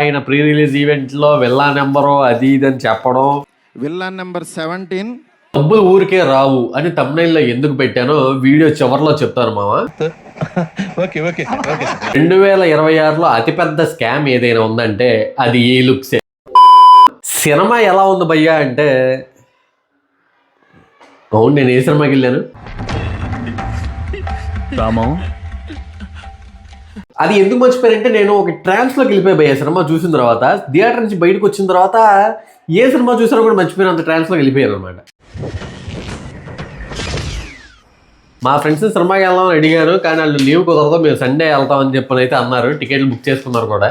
ఆయన pre release event లో villa number అది ఇది అని చెప్పడం, విల్లా నెంబర్ 17 డబ్బులు ఊరికే రావు అని తమ్నైల్లో ఎందుకు పెట్టానో వీడియో చివరిలో చెప్తాను మామ. 2026లో అతిపెద్ద స్కామ్ ఏదైనా ఉందంటే అది ఈ లుక్సే. సినిమా ఎలా ఉంది భయ్యా అంటే, అవును నేను ఏ సినిమాకి వెళ్ళాను, అది ఎందుకు మర్చిపోయానంటే నేను ఒక ట్రాన్స్లోకి వెళ్ళిపోయి భయ్యా సినిమా చూసిన తర్వాత. థియేటర్ నుంచి బయటకు వచ్చిన తర్వాత ఏ సినిమా చూసినా కూడా మర్చిపోయిన అంత ట్రాన్స్లోకి వెళ్ళిపోయాను అనమాట. మా ఫ్రెండ్స్ సినిమాకి వెళ్దామని అడిగారు, కానీ వాళ్ళు లీవ్ కుదరదు, మేము సండే వెళ్తామని చెప్పని అయితే అన్నారు. టికెట్లు బుక్ చేసుకున్నారు కూడా.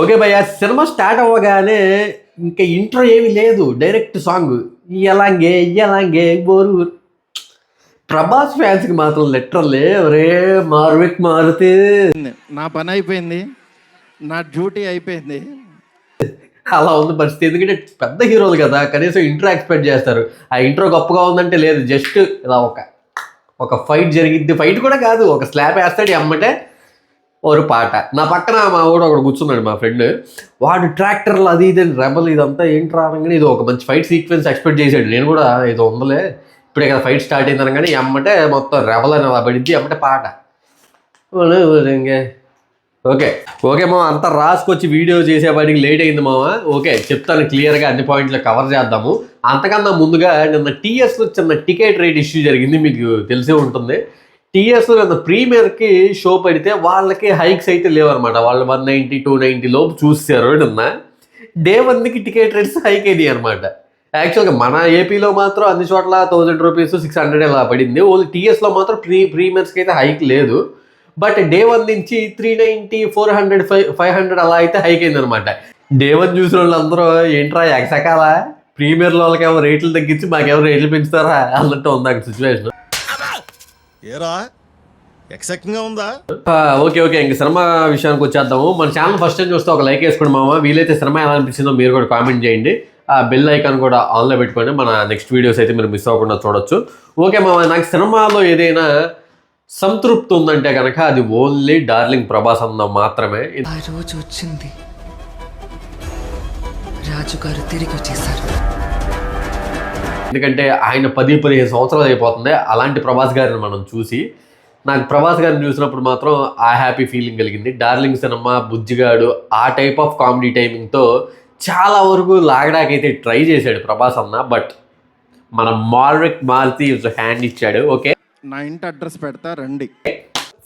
ఓకే భయ్య, సినిమా స్టార్ట్ అవ్వగానే ఇంకా ఇంట్రో ఏమీ లేదు, డైరెక్ట్ సాంగ్ ఎలాంగే బోరు. ప్రభాస్ ఫ్యాన్స్కి మాత్రం లిటరల్లీ ఒరే మార్విక్ మారుతి, నా పని అయిపోయింది, నా డ్యూటీ అయిపోయింది, అలా ఉంది పరిస్థితి. ఎందుకంటే పెద్ద హీరోలు కదా, కనీసం ఇంట్రో ఎక్స్పెక్ట్ చేస్తారు. ఆ ఇంట్రో గొప్పగా ఉందంటే లేదు, జస్ట్ ఇలా ఒక ఫైట్ జరిగిద్ది, ఫైట్ కూడా కాదు, ఒక స్లాబ్ వేస్తాడు ఎమ్మటే ఒక పాట. నా పక్కన మా వాడు ఒకడు కూర్చున్నాడు, మా ఫ్రెండ్, వాడు ట్రాక్టర్లు అది ఇది రెబల్ ఇదంతా ఏంటి రాగానే ఇది ఒక మంచి ఫైట్ సీక్వెన్స్ ఎక్స్పెక్ట్ చేశాడు. నేను కూడా ఇది ఉందలే ఇప్పుడే కదా ఫైట్ స్టార్ట్ అయింది అనగానే ఎమ్మటే మొత్తం రెబల్ అని అలా పడిద్ది, ఎమ్మటే పాట. ఓకే మామ, అంతా రాసుకొచ్చి వీడియో చేసేవాడికి లేట్ అయింది మామ. ఓకే చెప్తాను క్లియర్గా, అన్ని పాయింట్లు కవర్ చేద్దాము. అంతకన్నా ముందుగా నిన్న టీఎస్లో చిన్న టికెట్ రేట్ ఇష్యూ జరిగింది, మీకు తెలిసే ఉంటుంది. టీఎస్లో నిన్న ప్రీమియర్కి షో పడితే వాళ్ళకి హైక్స్ అయితే లేవన్నమాట. వాళ్ళు 190 290 లోపు చూసారు. నిన్న డే 1కి టికెట్ రేట్స్ హైక్ అయ్యాయి అనమాట. యాక్చువల్గా మన ఏపీలో మాత్రం అన్ని చోట్ల 1000 రూపీస్ 600 ఇలా పడింది. ఓన్లీ టీఎస్లో మాత్రం ప్రీమియర్స్కి అయితే హైక్ లేదు. బట్ డే 1 నుంచి 390 400 500 అలా అయితే హైక్ అయింది అనమాట. డే 1 చూసిన వాళ్ళందరూ ఏంట్రా ఎగసకాల, ప్రీమియర్ వాళ్ళకేమో రేట్లు తగ్గించి మాకేమో రేట్లు పెంచుతారా అన్నట్టు ఉంది అక్కడ సిచ్యువేషన్. ఓకే ఇంక సినిమా విషయానికి వచ్చేద్దాము. మన ఛానల్ ఫస్ట్ టైం చూస్తే ఒక లైక్ వేసుకోండి మామ. వీలైతే సినిమా ఎలా అనిపించిందో మీరు కూడా కామెంట్ చేయండి. ఆ బెల్ ఐకాన్ కూడా ఆన్లో పెట్టుకోండి, మన నెక్స్ట్ వీడియోస్ అయితే మీరు మిస్ అవ్వకుండా చూడొచ్చు. ఓకే మామ, నాకు సినిమాలో ఏదైనా సంతృప్తి ఉందంటే కనుక అది ఓన్లీ డార్లింగ్ ప్రభాస్ అన్న మాత్రమే. ఆ రోజు వచ్చింది, రాజుగారు తిరిగి వచ్చేసారు. ఎందుకంటే ఆయన 10-15 సంవత్సరాలు అయిపోతుంది అలాంటి ప్రభాస్ గారిని మనం చూసి. నాకు ప్రభాస్ గారిని చూసినప్పుడు మాత్రం ఆ హ్యాపీ ఫీలింగ్ కలిగింది. డార్లింగ్ సినిమా, బుజ్జిగాడు, ఆ టైప్ ఆఫ్ కామెడీ టైమింగ్తో చాలా వరకు లాగడాకైతే ట్రై చేశాడు ప్రభాస్ అన్న. బట్ మన మార్విక్ మారుతి హ్యాండ్ ఇచ్చాడు. ఓకే, నా ఇంటి అడ్రస్ పెడతా రండి.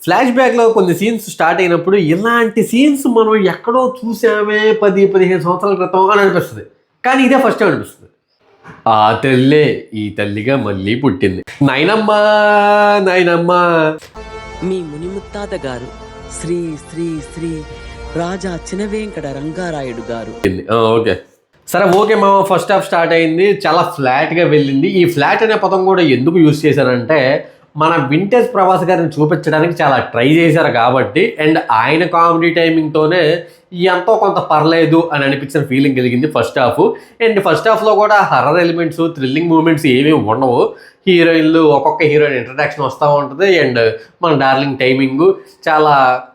ఫ్లాష్ బ్యాక్లో కొన్ని సీన్స్ స్టార్ట్ అయినప్పుడు ఇలాంటి సీన్స్ మనం ఎక్కడో చూసామే 10-15 సంవత్సరాల క్రితం అని అనిపిస్తుంది, కానీ ఇదే ఫస్ట్ టైం అనిపిస్తుంది. ఆ తల్లే ఈ తల్లిగా మళ్ళీ పుట్టింది. నాయనమ్మ మీ మునిముత్తాత గారు శ్రీ శ్రీ శ్రీ రాజా చినవేంకట రంగారాయుడు గారు. ఓకే సరే, ఓకే మామ, ఫస్ట్ హాఫ్ స్టార్ట్ అయింది, చాలా ఫ్లాట్గా వెళ్ళింది. ఈ ఫ్లాట్ అనే పదం కూడా ఎందుకు యూజ్ చేశారంటే మన వింటేజ్ ప్రభాస్ గారిని చూపించడానికి చాలా ట్రై చేశారు కాబట్టి, అండ్ ఆయన కామెడీ టైమింగ్తోనే ఎంతో కొంత పర్లేదు అని అనిపించిన ఫీలింగ్ కలిగింది ఫస్ట్ హాఫ్. అండ్ ఫస్ట్ హాఫ్లో కూడా హర్రర్ ఎలిమెంట్స్, థ్రిల్లింగ్ మూమెంట్స్ ఏమీ ఉండవు. హీరోయిన్లు, ఒక్కొక్క హీరోయిన్ ఇంట్రడక్షన్ వస్తూ ఉంటుంది. అండ్ మన డార్లింగ్ టైమింగ్ చాలా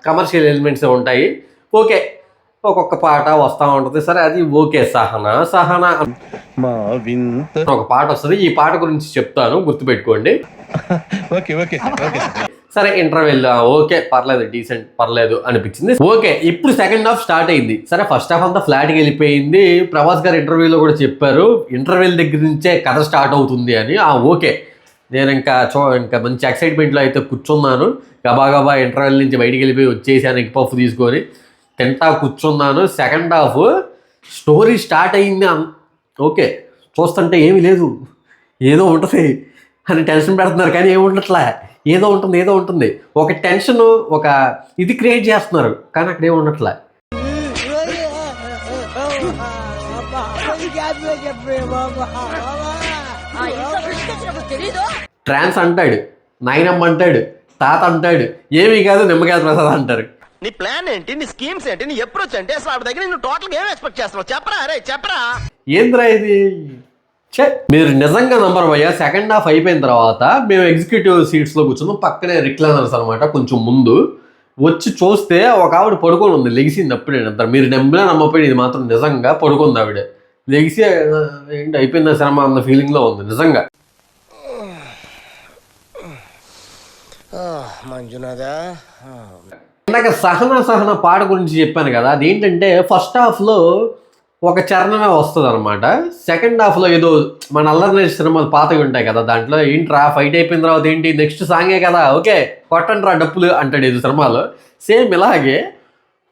కమర్షియల్ ఎలిమెంట్స్ ఉంటాయి. ఓకే, ఒక్కొక్క పాట వస్తూ ఉంటుంది. సరే, అది ఓకే. సహనా ఒక పాట వస్తుంది, ఈ పాట గురించి చెప్తాను, గుర్తుపెట్టుకోండి. సరే, ఇంటర్వెల్ ఓకే పర్లేదు, డీసెంట్ పర్లేదు అనిపించింది. ఓకే, ఇప్పుడు సెకండ్ హాఫ్ స్టార్ట్ అయింది. సరే, ఫస్ట్ హాఫ్ అంతా ఫ్లాట్గా వెళ్ళిపోయింది. ప్రభాస్ గారు ఇంటర్వ్యూలో కూడా చెప్పారు ఇంటర్వెల్ దగ్గర నుంచే కథ స్టార్ట్ అవుతుంది అని. ఓకే, నేను ఇంకా మంచి ఎక్సైట్మెంట్లో అయితే కూర్చున్నాను. గబా ఇంటర్వెల్ నుంచి బయటికి వెళ్ళిపోయి వచ్చేసాను, ఎగ్ పఫ్ తీసుకొని తింటా కూర్చున్నాను. సెకండ్ హాఫ్ స్టోరీ స్టార్ట్ అయింది. ఓకే, చూస్తుంటే ఏమీ లేదు, ఏదో ఉంటుంది అని టెన్షన్ పెడుతున్నారు, కానీ ఏమి ఉండట్లే. ఏదో ఉంటుంది ఒక టెన్షన్, ఒక ఇది క్రియేట్ చేస్తున్నారు, కానీ అక్కడ ఏమి ఉండట్లే. ట్రాన్స్ అంటాడు, నాయనమ్మ అంటాడు, తాత అంటాడు, ఏమీ కాదు నిమ్మకాయ ప్రసాద్ అంటారు. నీ ప్లాన్ ఏంటి, నీ స్కీమ్స్ ఏంటి, నీ అప్రోచ్ అంటే అసలు ఆవిడ దగ్గర నువ్వు టోటల్ ఏం ఎక్స్పెక్ట్ చేస్తున్నావు చెప్పరా? అరే చెప్పరా. ఏంద్రా ఇది, మీరు నిజంగా నంబర్ భయ్యా. సెకండ్ హాఫ్ అయిపోయిన తర్వాత మేము ఎగ్జిక్యూటివ్ సీట్స్లో కూర్చున్నాం. పక్కనే రిక్లైనర్స్ అనమాట, కొంచెం ముందు. వచ్చి చూస్తే ఒక ఆవిడ పడుకొని ఉంది, లెగిసింది అప్పుడే. అంటారు మీరు నమ్మపోయి, ఇది మాత్రం నిజంగా పడుకుంది ఆవిడ. లెగిసి ఏంటి అయిపోయిందా సినిమా అన్న ఫీలింగ్లో ఉంది నిజంగా. మంజునాథా, ఇందాక సహన పాట గురించి చెప్పాను కదా, అదేంటంటే ఫస్ట్ హాఫ్లో ఒక చరణమే వస్తుంది అనమాట. సెకండ్ హాఫ్లో ఏదో మన అల్లరి సినిమాలు పాతవి ఉంటాయి కదా, దాంట్లో ఏంట్రా ఫైట్ అయిపోయిన తర్వాత ఏంటి నెక్స్ట్ సాంగే కదా, ఓకే కొట్టండి రా డప్పులు అంటాడు ఇది సినిమాలో. సేమ్ ఇలాగే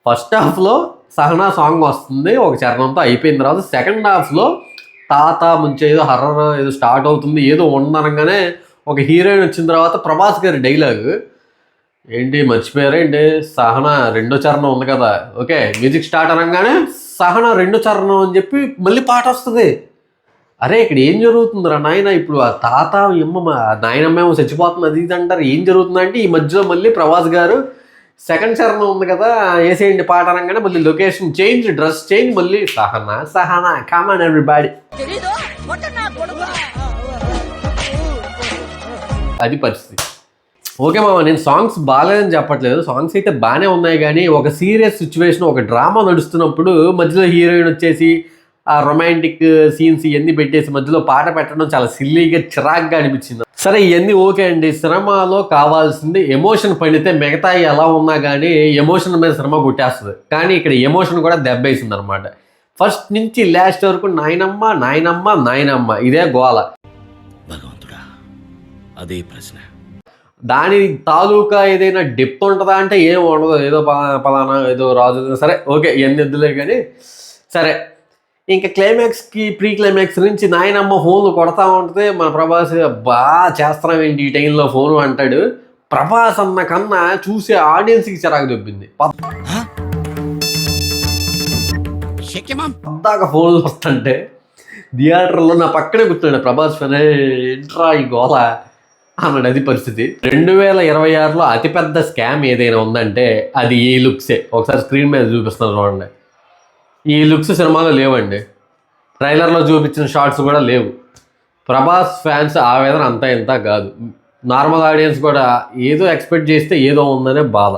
ఫస్ట్ హాఫ్లో సహనా సాంగ్ వస్తుంది ఒక చరణంతో, అయిపోయిన తర్వాత సెకండ్ హాఫ్లో తాత ముంచే ఏదో హర్రర్ ఏదో స్టార్ట్ అవుతుంది. ఏదో ఉండనగానే ఒక హీరోయిన్ వచ్చిన తర్వాత ప్రభాస్ గారి డైలాగ్ ఏంటి మర్చిపోయారేంటి, సహనా రెండో చరణం ఉంది కదా, ఓకే మ్యూజిక్ స్టార్ట్ అనగానే సహనా రెండో చరణం అని చెప్పి మళ్ళీ పాట వస్తుంది. అరే ఇక్కడ ఏం జరుగుతుందిరా నాయన, ఇప్పుడు ఆ తాత నాయనమ్మేమో చచ్చిపోతుంది అది ఇది అంటారు, ఏం జరుగుతుందంటే ఈ మధ్యలో మళ్ళీ ప్రభాస్ గారు సెకండ్ చరణం ఉంది కదా వేసేయండి పాట అనగానే మళ్ళీ లొకేషన్ చేంజ్, డ్రెస్ చేంజ్, మళ్ళీ సహనా కామన్ ఎవ్రీబాడీ. అది పరిస్థితి. ఓకే మామ, నేను సాంగ్స్ బాగాలేదని చెప్పట్లేదు, సాంగ్స్ అయితే బాగానే ఉన్నాయి. కానీ ఒక సీరియస్ సిచ్యువేషన్, ఒక డ్రామా నడుస్తున్నప్పుడు మధ్యలో హీరోయిన్ వచ్చేసి ఆ రొమాంటిక్ సీన్స్ ఇవన్నీ పెట్టేసి మధ్యలో పాట పెట్టడం చాలా సిల్లీగా చిరాగ్గా అనిపించింది. సరే ఇవన్నీ ఓకే అండి, సినిమాలో కావాల్సింది ఎమోషన్ పండితే మిగతా ఎలా ఉన్నా కానీ ఎమోషన్ మీద సినిమా కొట్టేస్తుంది. కానీ ఇక్కడ ఎమోషన్ కూడా దెబ్బేసింది అనమాట. ఫస్ట్ నుంచి లాస్ట్ వరకు నాయనమ్మ ఇదే గోల. భగవంతుడా, అదే ప్రశ్న. దాని తాలూకా ఏదైనా డెప్త్ ఉంటుందా అంటే ఏం ఉండదు, ఏదో పలానా ఏదో రాజు. సరే ఓకే ఇవన్నీ వద్దులే కానీ. సరే ఇంకా క్లైమాక్స్కి ప్రీ క్లైమాక్స్ నుంచి నాయనమ్మ ఫోన్లు కొడతా ఉంటుంది. మన ప్రభాస్ బాగా చేస్తున్నాం ఏంటి ఈ టైంలో ఫోను అంటాడు. ప్రభాస్ అన్న కన్నా చూసే ఆడియన్స్కి చిరాకు దొబ్బింది. పద్దాక ఫోన్లు వస్తుంటే థియేటర్లో నా పక్కనే కూర్చున్నాడు ప్రభాస్ ఫ్యాన్, ఏంట్రా ఈ గోల అన్నాడు. అది పరిస్థితి. 2026లో అతిపెద్ద స్కామ్ ఏదైనా ఉందంటే అది ఈ లుక్సే. ఒకసారి స్క్రీన్ మీద చూపిస్తున్నారు చూడండి. ఈ లుక్స్ సినిమాలో లేవండి, ట్రైలర్లో చూపించిన షార్ట్స్ కూడా లేవు. ప్రభాస్ ఫ్యాన్స్ ఆవేదన అంతా ఇంత కాదు, నార్మల్ ఆడియన్స్ కూడా ఏదో ఎక్స్పెక్ట్ చేస్తే ఏదో ఉందనే బాధ.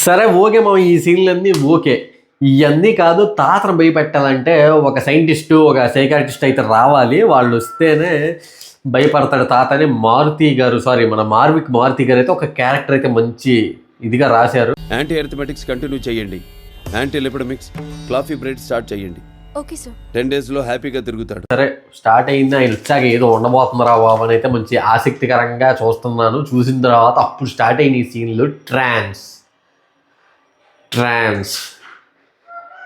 సరే ఓకే మా ఈ సీన్లన్నీ ఓకే. ఇవన్నీ కాదు, తాతను భయపెట్టాలంటే ఒక సైంటిస్టు ఒక సైకాట్రిస్ట్ అయితే రావాలి, వాళ్ళు వస్తేనే భయపడతాడు తాత అని మన మారుతి గారు అయితే ఒక క్యారెక్టర్ అయితే మంచి ఇదిగా రాశారు. యాంటీ అరిథమెటిక్స్ కంటిన్యూ చేయండి, యాంటీ లిపిడమిక్స్ కాఫీ బ్రేడ్ స్టార్ట్ చేయండి. Okay sir. 10 days లో హ్యాపీగా తిరుగుతాడు. సరే స్టార్ట్ అయింది, ఆయన వచ్చాక ఏదో ఉండబోతుందిరా బాబు అని అయితే మంచి ఆసక్తికరంగా చూస్తున్నాను. చూసిన తర్వాత అప్పుడు స్టార్ట్ అయిన ఈ సీన్లు ట్రాన్స్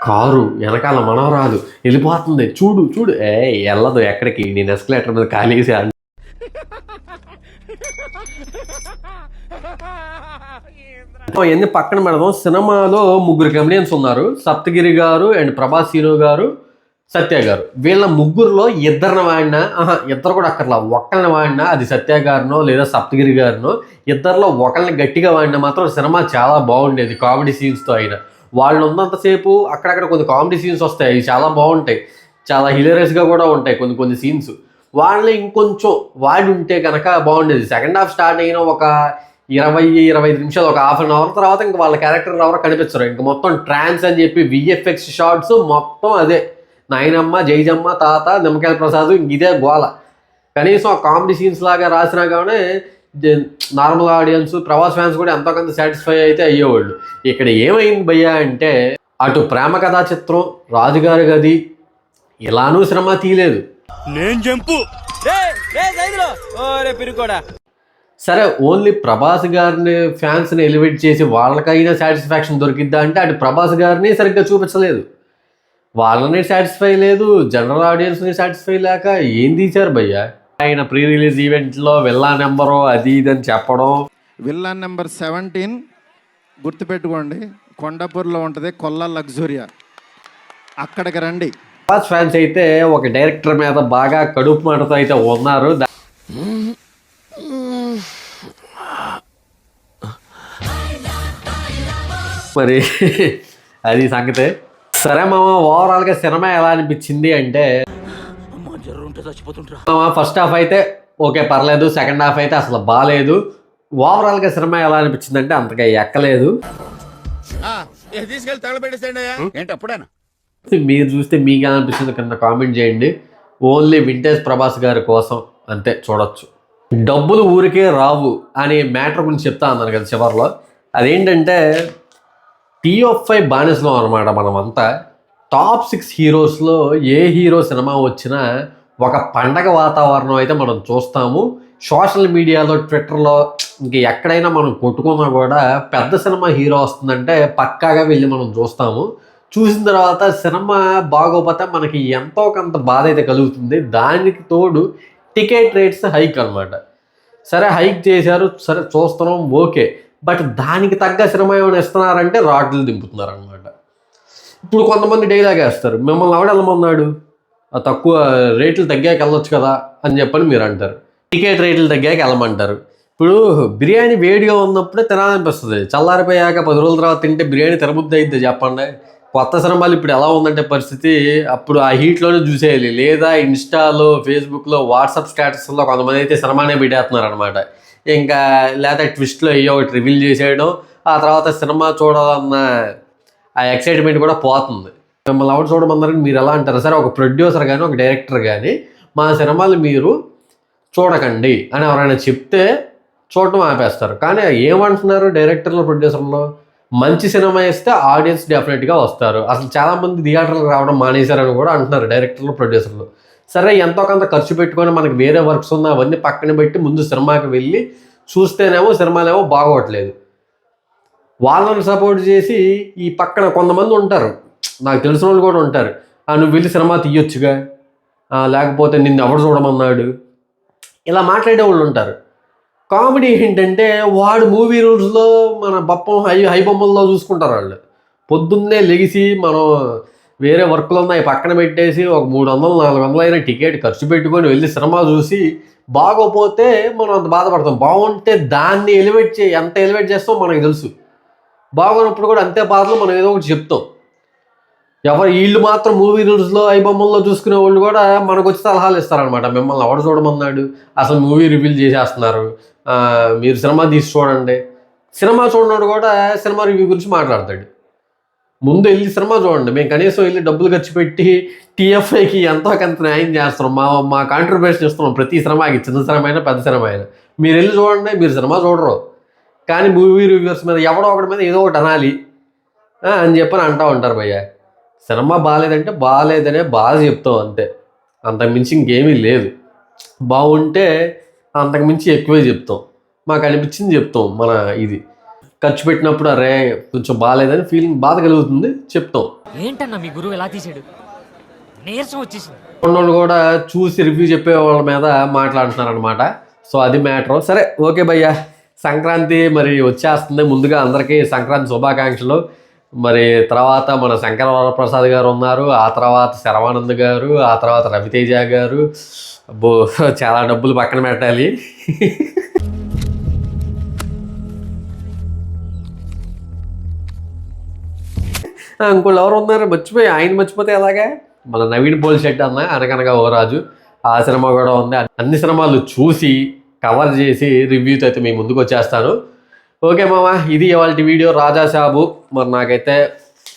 కారు వెనకాల మనవరాలు వెళ్ళిపోతుంది, చూడు వెళ్ళదు ఎక్కడికి, నేను ఎస్కలేటర్ మీద కాలేసి అవన్నీ పక్కన పెడదాం. సినిమాలో 3 కమెడియన్స్ ఉన్నారు, సప్తగిరి గారు అండ్ ప్రభాస్ హీరో గారు సత్య గారు. వీళ్ళ ముగ్గురులో ఇద్దరిని వాడినా, ఇద్దరు కూడా అక్కర్లా, ఒకళ్ళని వాడినా అది సత్య గారినో లేదా సప్తగిరి గారినో, ఇద్దరిలో ఒకళ్ళని గట్టిగా వాడినా మాత్రం సినిమా చాలా బాగుండేది. కామెడీ సీన్స్తో అయినా వాళ్ళు ఉన్నంతసేపు అక్కడక్కడ కొన్ని కామెడీ సీన్స్ వస్తాయి, అవి చాలా బాగుంటాయి, చాలా హిలేరియస్గా కూడా ఉంటాయి కొన్ని సీన్స్. వాళ్ళని ఇంకొంచెం వాడి ఉంటే కనుక బాగుండేది. సెకండ్ హాఫ్ స్టార్ట్ అయిన ఒక 20-25 నిమిషాలు, ఒక హాఫ్ అన్ అవర్ తర్వాత ఇంక వాళ్ళ క్యారెక్టర్ ఎవరో కనిపించరు. ఇంక మొత్తం ట్రాన్స్ అని చెప్పి విఎఫ్ఎక్స్ షార్ట్స్ మొత్తం అదే, నాయనమ్మ జైజమ్మ తాత నిమ్మకాయల ప్రసాద్, ఇంక ఇదే గోల. కనీసం ఆ కామెడీ సీన్స్ లాగా రాసినా కానీ నార్మల్ ఆడియన్స్ ప్రభాస్ ఫ్యాన్స్ కూడా ఎంతో కొంత సాటిస్ఫై అయితే అయ్యేవాళ్ళు. ఇక్కడ ఏమైంది భయ్యా అంటే, అటు ప్రేమ కథా చిత్రం రాజుగారి గది ఇలానూ సినిమా తీయలేదు. సరే ఓన్లీ ప్రభాస్ గారిని ఫ్యాన్స్ని ఎలివేట్ చేసి వాళ్ళకైనా సాటిస్ఫాక్షన్ దొరికిద్దా అంటే అటు ప్రభాస్ గారిని సరిగ్గా చూపించలేదు, వాళ్ళని సాటిస్ఫై లేదు, జనరల్ ఆడియన్స్ని సాటిస్ఫై లేక ఏం తీశారు భయ్యా. ఆయన ప్రీ రిలీజ్ ఈవెంట్లో విల్లా నెంబరు అది ఇది అని చెప్పడం. విల్లా నెంబర్ 17 గుర్తుపెట్టుకోండి, కొండాపూర్లో ఉంటుంది, కొల్లా లగ్జూరియా, అక్కడికి రండి. ప్రభాస్ ఫ్యాన్స్ అయితే ఒక డైరెక్టర్ మీద బాగా కడుపు మాటతో అయితే ఉన్నారు. మరి అది సంగతే. సరే మామ, ఓవరాల్గా సినిమా ఎలా అనిపించింది అంటే చచ్చిపోతుంటరా. ఫస్ట్ హాఫ్ అయితే ఓకే పర్లేదు, సెకండ్ హాఫ్ అయితే అసలు బాగాలేదు. ఓవరాల్గా సినిమా ఎలా అనిపించింది అంటే అంతగా ఎక్కలేదు. తీసుకెళ్ళి తగలబెట్టేసేయండి ఏంటి అప్పుడేనా? మీరు చూస్తే మీకు ఎలా అనిపించింది కింద కామెంట్ చేయండి. ఓన్లీ వింటేజ్ ప్రభాస్ గారి కోసం అంతే చూడొచ్చు. డబ్బులు ఊరికే రావు అనే మ్యాటర్ గురించి చెప్తా అన్నాను కదా చివరిలో. అదేంటంటే TF5 బానిసలో అనమాట. మనమంతా టాప్ 6 హీరోస్లో ఏ హీరో సినిమా వచ్చినా ఒక పండగ వాతావరణం అయితే మనం చూస్తాము. సోషల్ మీడియాలో, ట్విట్టర్లో, ఇంక ఎక్కడైనా మనం కొట్టుకున్నా కూడా పెద్ద సినిమా హీరో వస్తుందంటే పక్కాగా వెళ్ళి మనం చూస్తాము. చూసిన తర్వాత సినిమా బాగోపోతే మనకి ఎంతో కొంత బాధ అయితే కలుగుతుంది. దానికి తోడు టికెట్ రేట్స్ హైక్ అనమాట. సరే హైక్ చేశారు, సరే చూస్తున్నాం ఓకే, బట్ దానికి తగ్గ సినిమా ఏమైనా ఇస్తున్నారంటే రాడ్లు దింపుతున్నారు అనమాట. ఇప్పుడు కొంతమంది డైలాగ్ వేస్తారు, మిమ్మల్ని ఎవడు వెళ్ళమన్నాడు, తక్కువ రేట్లు తగ్గాక వెళ్ళొచ్చు కదా అని చెప్పని మీరు అంటారు. టికెట్ రేట్లు తగ్గాక వెళ్ళమంటారు. ఇప్పుడు బిర్యానీ వేడిగా ఉన్నప్పుడే తినాలనిపిస్తుంది, చల్లారిపోయాక 10 రోజుల తర్వాత తింటే బిర్యానీ తినబుద్ధి అయిద్ది చెప్పండి. కొత్త సినిమాలు ఇప్పుడు ఎలా ఉందంటే పరిస్థితి, అప్పుడు ఆ హీట్లోనే చూసేయాలి, లేదా ఇన్స్టాలో, ఫేస్బుక్లో, వాట్సాప్ స్టేటస్లో కొంతమంది అయితే సినిమానే పెట్టేస్తున్నారు అనమాట. ఇంకా లేదా ట్విస్ట్లో ఏయో ఒకటి రివీల్ చేసేయడం, ఆ తర్వాత సినిమా చూడాలన్న ఆ ఎక్సైట్మెంట్ కూడా పోతుంది. మిమ్మల్ని ఎవరు చూడమన్నారని మీరు ఎలా అంటారు? సరే ఒక ప్రొడ్యూసర్ కానీ ఒక డైరెక్టర్ కానీ మా సినిమాలు మీరు చూడకండి అని ఎవరైనా చెప్తే చూడటం ఆపేస్తారు. కానీ ఏమంటున్నారు డైరెక్టర్లు, ప్రొడ్యూసర్లు? మంచి సినిమా ఇస్తే ఆడియన్స్ డెఫినెట్గా వస్తారు. అసలు చాలామంది థియేటర్లకు రావడం మానేశారని కూడా అంటున్నారు డైరెక్టర్లు, ప్రొడ్యూసర్లు. సరే ఎంతో కొంత ఖర్చు పెట్టుకొని మనకి వేరే వర్క్స్ ఉన్న అవన్నీ పక్కన పెట్టి ముందు సినిమాకి వెళ్ళి చూస్తేనేమో సినిమాలేమో బాగోట్లేదు. వాళ్ళని సపోర్ట్ చేసి ఈ పక్కన కొంతమంది ఉంటారు, నాకు తెలిసిన వాళ్ళు కూడా ఉంటారు, నువ్వు వెళ్ళి సినిమా తీయొచ్చుగా, లేకపోతే నిన్ను ఎవరు చూడమన్నాడు, ఇలా మాట్లాడే వాళ్ళు ఉంటారు. కామెడీ ఏంటంటే వాడు మూవీ రూల్స్లో మన బప్పం హై బొమ్మల్లో చూసుకుంటారు వాళ్ళు. పొద్దున్నే లెగిసి మనం వేరే వర్క్లు ఉన్నాయి పక్కన పెట్టేసి ఒక 300-400 అయినా టికెట్ ఖర్చు పెట్టుకొని వెళ్ళి సినిమా చూసి బాగోపోతే మనం అంత బాధపడతాం. బాగుంటే దాన్ని ఎంత ఎలివేట్ చేస్తామో మనకు తెలుసు. బాగున్నప్పుడు కూడా అంతే బాధలు మనం ఏదో ఒకటి చెప్తాం. వీళ్ళు మాత్రం మూవీ రూల్స్లో ఐ బొమ్మల్లో చూసుకునే వాళ్ళు కూడా మనకు వచ్చి సలహాలు ఇస్తారనమాట. మిమ్మల్ని ఎవడు చూడమన్నాడు, అసలు మూవీ రివ్యూలు చేసేస్తున్నారు, మీరు సినిమా తీసి చూడండి. సినిమా చూడనాడు కూడా సినిమా రివ్యూ గురించి మాట్లాడతాడు. ముందు వెళ్ళి సినిమా చూడండి. మేము కనీసం వెళ్ళి డబ్బులు ఖర్చు పెట్టి TF5కి ఎంతో కొంత న్యాయం చేస్తున్నాం, మా కాంట్రిబ్యూషన్ ఇస్తున్నాం ప్రతి సినిమాకి, చిన్న సినిమా అయినా పెద్ద సినిమా అయినా. మీరు వెళ్ళి చూడండి, మీరు సినిమా చూడరు. కానీ మూవీ రివ్యూవర్స్ మీద ఎవడో ఒకటి మీద ఏదో ఒకటి అనాలి అని చెప్పని అంటూ ఉంటారు. భయ్య సినిమా బాగాలేదంటే బాగాలేదనే బాధ చెప్తాం అంతే, అంతకుమించి ఇంకేమీ లేదు. బాగుంటే అంతకుమించి ఎక్కువే చెప్తాం, మాకు అనిపించింది చెప్తాం. మన ఇది ఖర్చు పెట్టినప్పుడు అరే కొంచెం బాగాలేదని ఫీలింగ్ బాధ కలుగుతుంది, చెప్తాం. ఏంటన్నా మీ గురువు ఎలా తీసాడు, నీరసం వచ్చేసింది. వాళ్ళు కూడా చూసి రివ్యూ చెప్పే వాళ్ళ మీద మాట్లాడుతున్నారు అనమాట. సో అది మ్యాటర్. సరే ఓకే భయ్య, సంక్రాంతి మరి వచ్చేస్తుంది. ముందుగా అందరికీ సంక్రాంతి శుభాకాంక్షలు. మరి తర్వాత మన శంకర వరప్రసాద్ గారు ఉన్నారు, ఆ తర్వాత శరవానంద్ గారు, ఆ తర్వాత రవితేజ గారు. చాలా డబ్బులు పక్కన పెట్టాలి. ఇంకోళ్ళు ఎవరు ఉన్నారు మర్చిపోయి, ఆయన మర్చిపోతే ఎలాగా, మన నవీన్ పోలిశెట్టి అన్న అనగనగా ఓ రాజు, ఆ సినిమా కూడా ఉంది. అన్ని సినిమాలు చూసి కవర్ చేసి రివ్యూతో అయితే మీ ముందుకు వచ్చేస్తాను. ఓకే మామ, ఇది ఇవాళ వీడియో. రాజా సాబు మరి నాకైతే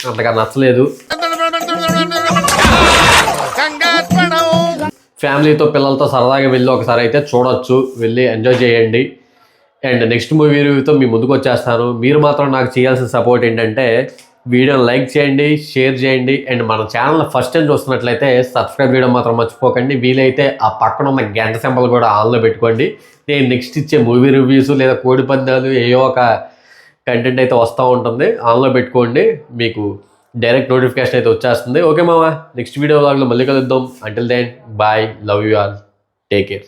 అంతగా నచ్చలేదు. ఫ్యామిలీతో పిల్లలతో సరదాగా వెళ్ళి ఒకసారి అయితే చూడొచ్చు, వెళ్ళి ఎంజాయ్ చేయండి. అండ్ నెక్స్ట్ మూవీ రివ్యూతో మీ ముందుకు వచ్చేస్తాను. మీరు మాత్రం నాకు చేయాల్సిన సపోర్ట్ ఏంటంటే వీడియోని లైక్ చేయండి, షేర్ చేయండి. అండ్ మన ఛానల్ ఫస్ట్ టైం చూస్తున్నట్లయితే సబ్స్క్రైబ్ చేయడం మాత్రం మర్చిపోకండి. వీలైతే ఆ పక్కన ఉన్న గంట సింబల్ కూడా ఆన్లో పెట్టుకోండి. నేను నెక్స్ట్ ఇచ్చే మూవీ రివ్యూస్ లేదా కోడి పందాలు ఏవో ఒక కంటెంట్ అయితే వస్తూ ఉంటుంది, ఆన్లో పెట్టుకోండి, మీకు డైరెక్ట్ నోటిఫికేషన్ అయితే వచ్చేస్తుంది. ఓకే మామ, నెక్స్ట్ వీడియో వ్లాగ్లో మళ్ళీ కలుద్దాం. Until then bye, love you all, take care.